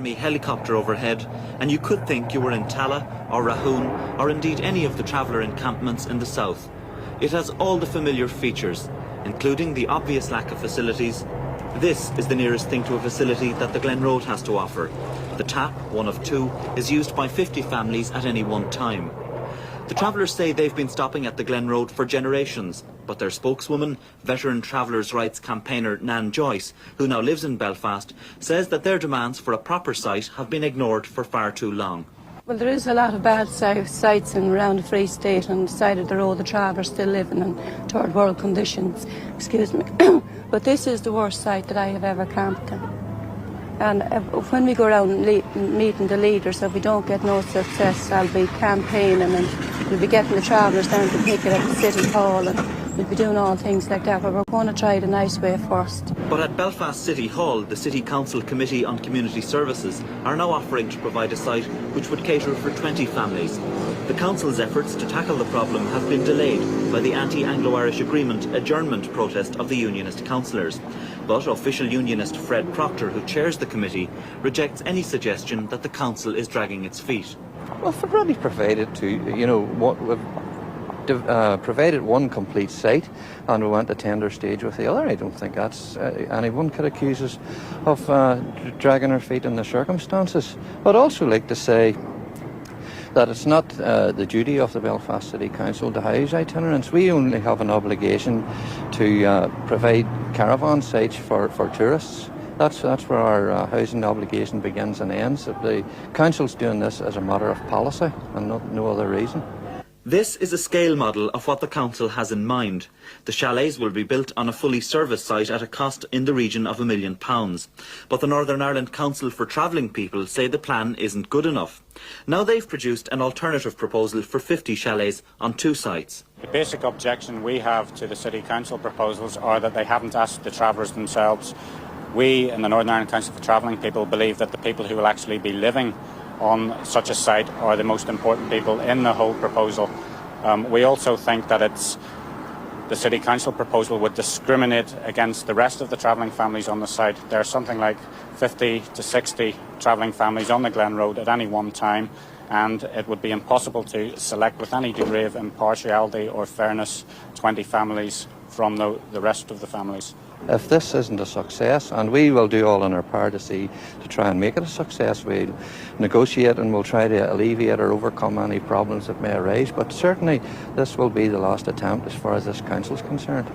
Army helicopter overhead, and you could think you were in Tala or Rahoon or indeed any of the traveller encampments in the south. It has all the familiar features, including the obvious lack of facilities. This is the nearest thing to a facility that the Glen Road has to offer. The tap, one of two, is used by 50 families at any one time. The travellers say they've been stopping at the Glen Road for generations, but their spokeswoman, veteran travellers' rights campaigner Nan Joyce, who now lives in Belfast, says that their demands for a proper site have been ignored for far too long. Well, there is a lot of bad sites in around the Free State, and the side of the road the travellers still living in third world conditions, excuse me. But this is the worst site that I have ever camped in. And when we go around meeting the leaders, if we don't get no success, I'll be campaigning and we'll be getting the travellers down to pick it at the City Hall, and we'll be doing all things like that, but we're going to try the nice way first. But at Belfast City Hall, the City Council Committee on Community Services are now offering to provide a site which would cater for 20 families. The Council's efforts to tackle the problem have been delayed by the anti-Anglo-Irish Agreement adjournment protest of the Unionist councillors. But official Unionist Fred Proctor, who chairs the committee, rejects any suggestion that the Council is dragging its feet. Well, if we've already provided provided one complete site and we went to tender stage with the other, I don't think that's anyone could accuse us of dragging our feet in the circumstances. But I'd also like to say that it's not the duty of the Belfast City Council to house itinerants. We only have an obligation to provide caravan sites for tourists. That's where our housing obligation begins and ends. The Council's doing this as a matter of policy and no other reason. This is a scale model of what the Council has in mind. The chalets will be built on a fully serviced site at a cost in the region of £1 million. But the Northern Ireland Council for Travelling People say the plan isn't good enough. Now they've produced an alternative proposal for 50 chalets on 2 sites. The basic objection we have to the City Council proposals are that they haven't asked the travellers themselves. We in the Northern Ireland Council for Travelling People believe that the people who will actually be living on such a site are the most important people in the whole proposal. We also think that the City Council proposal would discriminate against the rest of the travelling families on the site. There are something like 50 to 60 travelling families on the Glen Road at any one time, and it would be impossible to select with any degree of impartiality or fairness 20 families from the rest of the families. If this isn't a success, and we will do all in our power to try and make it a success, we'll negotiate and we'll try to alleviate or overcome any problems that may arise, but certainly this will be the last attempt as far as this council is concerned.